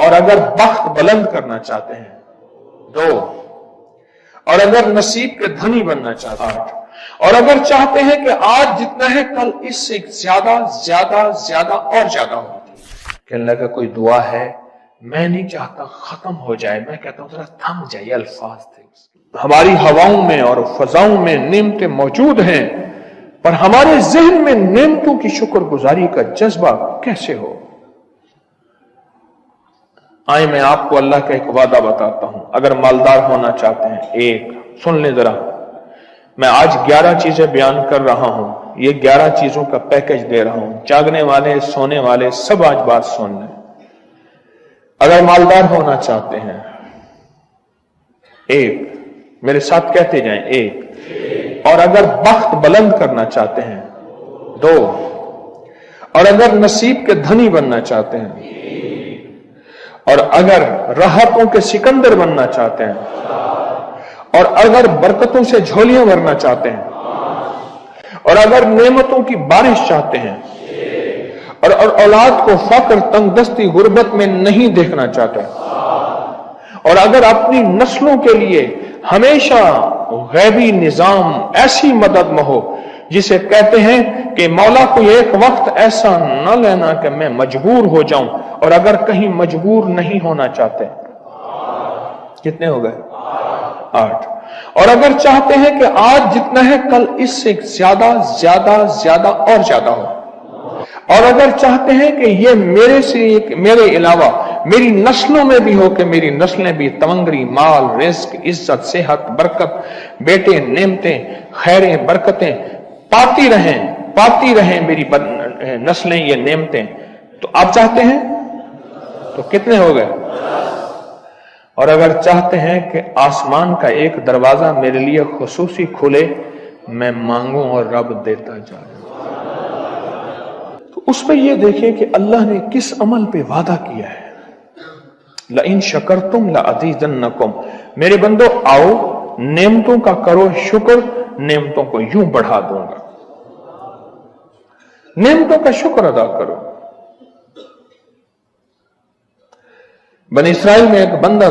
اور اگر بخت بلند کرنا چاہتے ہیں 2، اور اگر نصیب کے دھنی بننا چاہتے ہیں 8، اور اگر چاہتے ہیں کہ آج جتنا ہے کل اس سے زیادہ زیادہ زیادہ اور زیادہ ہو. کہنے لگا کوئی دعا ہے؟ میں نہیں چاہتا ختم ہو جائے، میں کہتا ہوں ذرا تھم جائے. الفاظ تھے ہماری ہواؤں میں اور فضاؤں میں نعمتیں موجود ہیں، پر ہمارے ذہن میں نعمتوں کی شکر گزاری کا جذبہ کیسے ہو؟ آئیں میں آپ کو اللہ کا ایک وعدہ بتاتا ہوں. اگر مالدار ہونا چاہتے ہیں، ایک سن لیں ذرا، میں آج 11 چیزیں بیان کر رہا ہوں، یہ 11 چیزوں کا پیکج دے رہا ہوں. جاگنے والے سونے والے سب آج بات سن لیں. اگر مالدار ہونا چاہتے ہیں، ایک، میرے ساتھ کہتے جائیں، ایک، اور اگر بخت بلند کرنا چاہتے ہیں 2، اور اگر نصیب کے دھنی بننا چاہتے ہیں، اور اگر راحتوں کے سکندر بننا چاہتے ہیں، اور اگر برکتوں سے جھولیاں بھرنا چاہتے ہیں، اور اگر نعمتوں کی بارش چاہتے ہیں، اور اولاد کو فقر، تنگ دستی، غربت میں نہیں دیکھنا چاہتے، اور اگر اپنی نسلوں کے لیے ہمیشہ غیبی نظام ایسی مدد میں ہو جسے کہتے ہیں کہ مولا کوئی ایک وقت ایسا نہ لینا کہ میں مجبور ہو جاؤں، اور اگر کہیں مجبور نہیں ہونا چاہتے. کتنے ہو گئے؟ 8. اور اگر چاہتے ہیں کہ آج جتنا ہے کل اس سے زیادہ زیادہ زیادہ اور زیادہ ہو، اور اگر چاہتے ہیں کہ یہ میرے علاوہ میری نسلوں میں بھی ہو، کہ میری نسلیں بھی تمنگری، مال، رزق، عزت، صحت، برکت، بیٹے، نعمتیں، خیریں، برکتیں پاتی رہیں میری نسلیں یہ نعمتیں، تو آپ چاہتے ہیں؟ تو کتنے ہو گئے؟ اور اگر چاہتے ہیں کہ آسمان کا ایک دروازہ میرے لیے خصوصی کھلے، میں مانگوں اور رب دیتا جائے. تو اس پہ یہ دیکھیں کہ اللہ نے کس عمل پہ وعدہ کیا ہے. لَإِن شَكَرْتُمْ لَأَزِيدَنَّكُمْ، میرے بندو آؤ نعمتوں کا کرو شکر، نعمتوں کو یوں بڑھا دوں گا. نعمتوں کا شکر ادا کرو. بنی اسرائیل میں ایک بندہ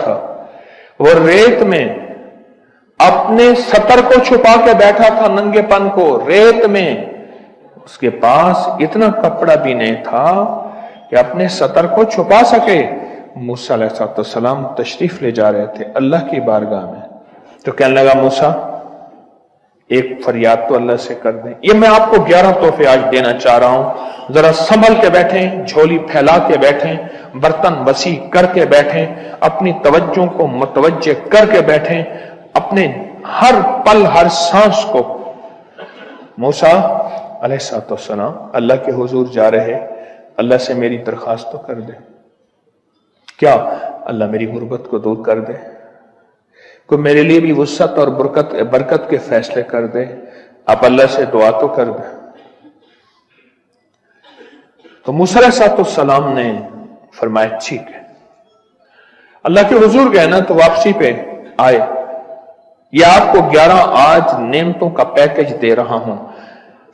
تھا، وہ ریت میں اپنے ستر کو چھپا کے بیٹھا تھا، ننگے پن کو ریت میں. اس کے پاس اتنا کپڑا بھی نہیں تھا کہ اپنے ستر کو چھپا سکے. موسیٰ علیہ السلام تشریف لے جا رہے تھے اللہ کی بارگاہ میں، تو کہنے لگا موسیٰ ایک فریاد تو اللہ سے کر دیں. یہ میں آپ کو 11 تحفے آج دینا چاہ رہا ہوں، ذرا سنبھل کے بیٹھیں، جھولی پھیلا کے بیٹھیں، برتن وسیع کر کے بیٹھیں، اپنی توجہ کو متوجہ کر کے بیٹھیں، اپنے ہر پل ہر سانس کو. موسیٰ علیہ السلام اللہ کے حضور جا رہے، اللہ سے میری درخواست تو کر دے. کیا؟ اللہ میری غربت کو دور کر دے، کوئی میرے لیے بھی وسعت اور برکت کے فیصلے کر دے. آپ اللہ سے دعا تو کر دیں. تو موسیٰ علیہ السلام نے فرمایا ٹھیک ہے. اللہ کے حضور گئے نا تو واپسی پہ آئے، یہ آپ کو 11 آج نعمتوں کا پیکج دے رہا ہوں،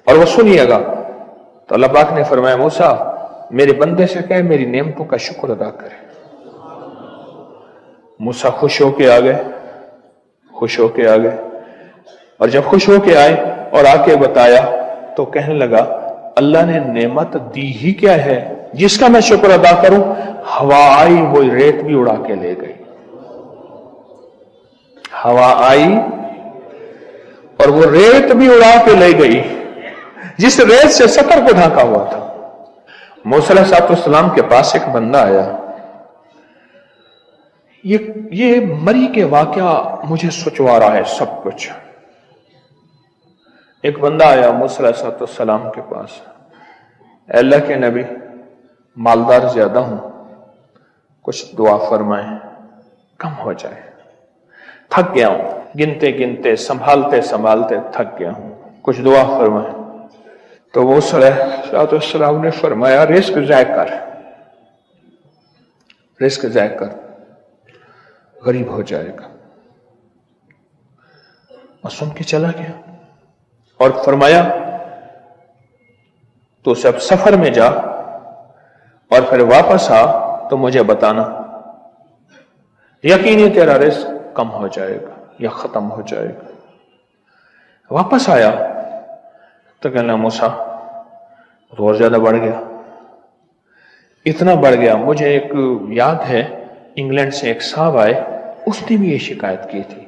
اور وہ سنیے گا. تو اللہ پاک نے فرمایا موسیٰ میرے بندے سے کہے میری نعمتوں کا شکر ادا کرے. موسیٰ خوش ہو کے آ گئے، اور جب خوش ہو کے آئے اور آ کے بتایا تو کہنے لگا اللہ نے نعمت دی ہی کیا ہے جس کا میں شکر ادا کروں. ہوا آئی وہ ریت بھی اڑا کے لے گئی. ہوا آئی اور وہ ریت بھی اڑا کے لے گئی جس ریت سے ستر کو ڈھانکا ہوا تھا. موسیٰ علیہ السلام کے پاس ایک بندہ آیا. یہ مری کے واقعہ مجھے سوچوا رہا ہے سب کچھ. ایک بندہ آیا موسیٰ علیہ السلام کے پاس، اے اللہ کے نبی مالدار زیادہ ہوں، کچھ دعا فرمائیں کم ہو جائے، تھک گیا ہوں، گنتے سنبھالتے تھک گیا ہوں، کچھ دعا فرمائیں. تو موسیٰ علیہ السلام نے فرمایا رزق ضائع کر، غریب ہو جائے گا. اور سن کے چلا گیا اور فرمایا تو سب سفر میں جا और फिर वापस आ तो मुझे बताना, यकीनी तेरा रिस्क कम हो जाएगा या खत्म हो जाएगा। वापस आया तो कहना मूसा और ज्यादा बढ़ गया, इतना बढ़ गया। मुझे एक याद है, इंग्लैंड से एक साहब आए, उसने भी ये शिकायत की थी।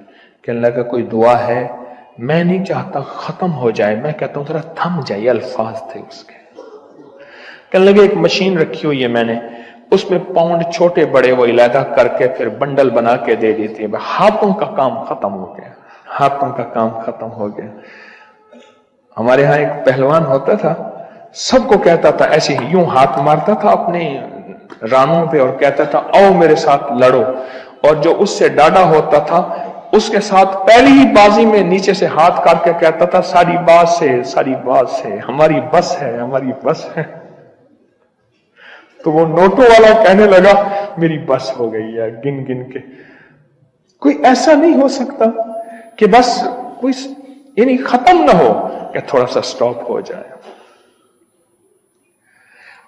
कहने लगा कोई दुआ है, मैं नहीं चाहता खत्म हो जाए, मैं कहता हूं जरा थम जाए, अल्फाज थे उसके। कहने लगे एक मशीन रखी हुई है मैंने, उसमें पाउंड छोटे बड़े वो इलादा करके फिर बंडल बना के दे देती है। हाथों का काम खत्म हो गया, हाथों का काम खत्म हो गया। हमारे यहाँ एक पहलवान होता था, सबको कहता था ऐसे ही, यूं हाथ मारता था अपने रानों पे और कहता था आओ मेरे साथ लड़ो, और जो उससे डाढ़ा होता था उसके साथ पहली ही बाजी में नीचे से हाथ काट के कहता था सारी बात से, सारी बात से, हमारी बस है, हमारी बस है। तो वो नोटों वाला कहने लगा मेरी बस हो गई है, गिन गिन के। कोई ऐसा नहीं हो सकता कि बस कोई यानी खत्म ना हो, कि थोड़ा सा स्टॉप हो जाए।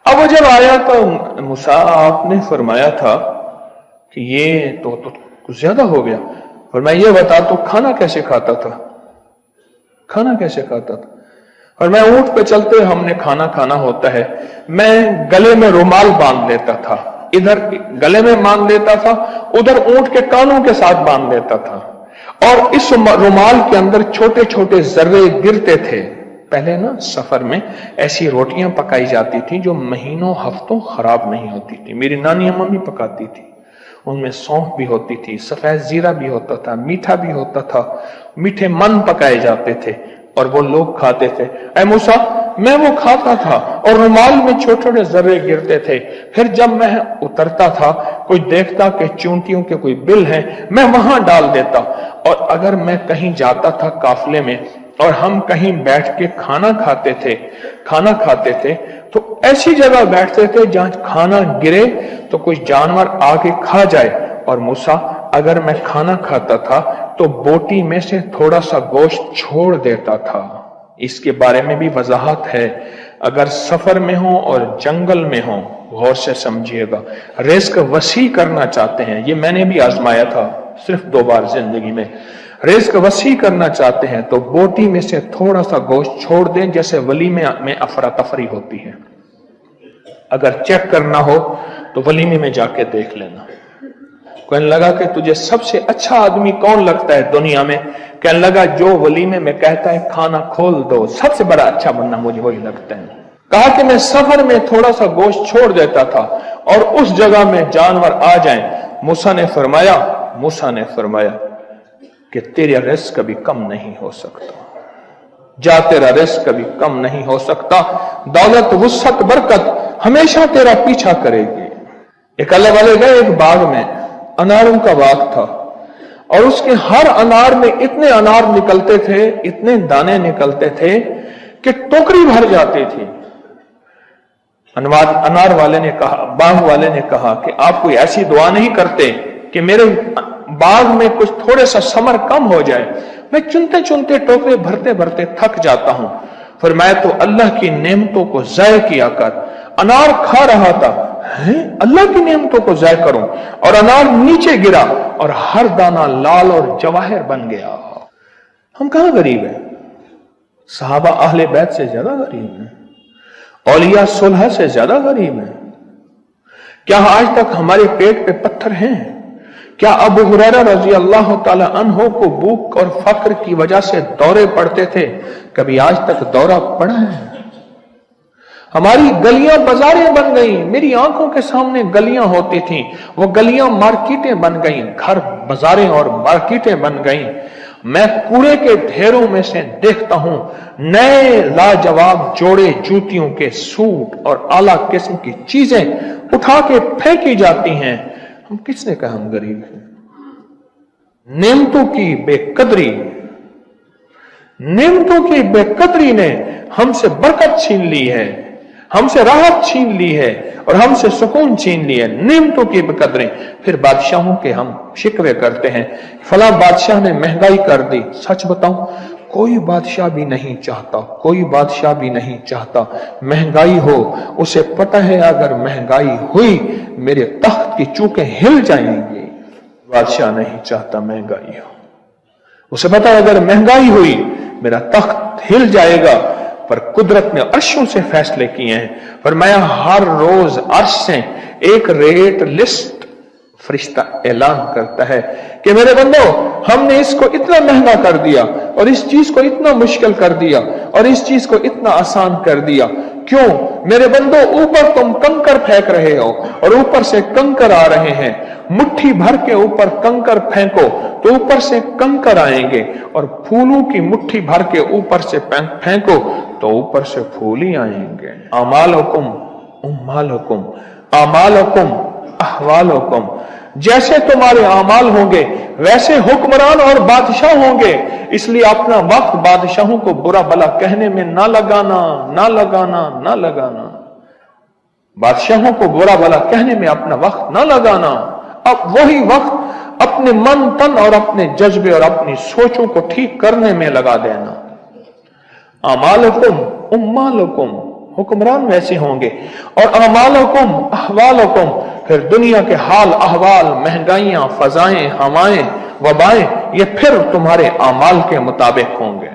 अब वो जब आया तो मूसा आपने फरमाया था कि ये तो कुछ ज्यादा हो गया, और मैं ये बता तो खाना कैसे खाता था, खाना कैसे खाता था? और मैं ऊंट पे चलते हमने खाना खाना होता है, मैं गले में रुमाल बांध लेता था, इधर गले में बांध लेता था, उधर ऊंट के कानों के साथ बांध लेता था, और इस रुमाल के अंदर छोटे छोटे जर्रे गिरते थे। पहले ना सफर में ऐसी रोटियां पकाई जाती थी जो महीनों हफ्तों खराब नहीं होती थी, मेरी नानी मम्मी पकाती थी। उनमें सौंफ भी होती थी, सफेद जीरा भी होता था, मीठा भी होता था, मीठे मन पकाए जाते थे और वो लोग खाते थे। ऐ मूसा, मैं वो खाता था और रुमाल में छोटे छोटे जर्रे गिरते थे। फिर जब मैं उतरता था, कोई देखता कि चूंटियों के कोई बिल है, मैं वहां डाल देता। और अगर मैं कहीं जाता था काफले में और हम कहीं बैठ के खाना खाते थे तो ऐसी जगह बैठते थे जहां खाना गिरे तो कोई जानवर आके खा जाए। और मूसा, अगर मैं खाना खाता था तो बोटी में से थोड़ा सा गोश्त छोड़ देता था। इसके बारे में भी वजाहत है, अगर सफर में हो और जंगल में हो, गौर से समझिएगा, रिस्क वसी करना चाहते हैं, ये मैंने भी आजमाया था सिर्फ 2 बार जिंदगी में। रिस्क वसी करना चाहते हैं तो बोटी में से थोड़ा सा गोश्त छोड़ दें, जैसे वलीमे में अफरा तफरी होती है। अगर चेक करना हो तो वलीमे में जाके देख लेना। कहने लगा कि तुझे सबसे अच्छा आदमी कौन लगता है दुनिया में? कहने लगा जो वलीमे में कहता है खाना खोल दो, सबसे बड़ा अच्छा बंदा मुझे वही लगता है। कहा कि मैं सफर में थोड़ा सा गोश्त छोड़ देता था और उस जगह में जानवर आ जाएं। मूसा ने फरमाया कि तेरा रिस्क कभी कम नहीं हो सकता, जा तेरा रिस्क कभी कम नहीं हो सकता। दौलत, वुसअत, बरकत हमेशा तेरा पीछा करेगी। एक अल्लाह वाले गए एक बाग में, अनारों का बाग था, और उसके हर अनार में इतने अनार निकलते थे, इतने दाने निकलते थे कि टोकरी भर जाती थी। अनार वाले ने कहा, बाग वाले ने कहा कि आप कोई ऐसी दुआ नहीं करते कि मेरे बाग में कुछ थोड़े सा समर कम हो जाए? मैं चुनते चुनते टोकरे भरते भरते थक जाता हूं। फिर मैं तो अल्लाह की नेमतों को ज़ाय किया कर। अनार खा रहा था, अल्लाह की नेमतों को ज़ाय करूं, और अनार नीचे गिरा और हर दाना लाल और जवाहर बन गया। हम कहां गरीब हैं? सहाबा अहले बैत से ज्यादा गरीब हैं, औलिया सुलह से ज्यादा गरीब हैं। क्या आज तक हमारे पेट पे पत्थर हैं? क्या अबू हुरैरा रजी अल्लाह ताला अन्हो को भूख और फक्र की वजह से दौरे पड़ते थे? कभी आज तक दौरा पड़ा है? हमारी गलियां बाजारें बन गई, मेरी आंखों के सामने गलियां होती थीं, वो गलियां मार्केटें बन गई, घर बाजारें और मार्केटें बन गई। मैं कूड़े के ढेरों में से देखता हूं नए लाजवाब जोड़े जूतियों के सूट और आला किस्म की चीजें उठा के फेंकी जाती हैं। हम किसने कहा हम गरीब हैं? नेमतों की बेकदरी ने हमसे बरकत छीन ली है, हमसे राहत छीन ली है और हमसे सुकून छीन ली है। नेमतों की बेकदरी। फिर बादशाहों के हम शिकवे करते हैं, फला बादशाह ने महंगाई कर दी। सच बताऊं, कोई बादशाह भी नहीं चाहता, कोई बादशाह भी नहीं चाहता महंगाई हो। उसे पता है अगर महंगाई हुई मेरे तख्त की चूकें हिल जाएंगी। बादशाह नहीं चाहता महंगाई हो, उसे पता है अगर महंगाई हुई मेरा तख्त हिल जाएगा। पर कुदरत ने अर्शों से फैसले किए हैं। फरमाया हर रोज अर्श से एक रेट लिस्ट फरिश्ता ऐलान करता है कि मेरे बंदो, हमने इसको इतना महंगा कर दिया और इस चीज को इतना मुश्किल कर दिया और इस चीज को इतना आसान कर दिया। क्यों मेरे बंदो, ऊपर तुम कंकर फेंक रहे हो और ऊपर से कंकर आ रहे हैं। मुट्ठी भर के ऊपर कंकर फेंको तो ऊपर से कंकर आएंगे, और फूलों की मुट्ठी भर के ऊपर से फेंको तो ऊपर से फूल ही आएंगे। अमालुकुम उम्मालुकुम अमालुकुम अहवालुकुम, जैसे तुम्हारे अमाल होंगे वैसे हुक्मरान और बादशाह होंगे। इसलिए अपना वक्त बादशाहों को बुरा भला कहने में ना लगाना, ना लगाना, ना लगाना। बादशाहों को बुरा भला कहने में अपना वक्त ना लगाना। अब वही वक्त अपने मन तन और अपने जज्बे और अपनी सोचों को ठीक करने में लगा देना। अमालुकुम उम्मालुकुम, हुक्मरान वैसे होंगे, और अमालुकुम अहवालुकुम, फिर दुनिया के हाल अहवाल, महंगाइयां, फजाएं, हवाएं, वबाएं, ये फिर तुम्हारे अमाल के मुताबिक होंगे।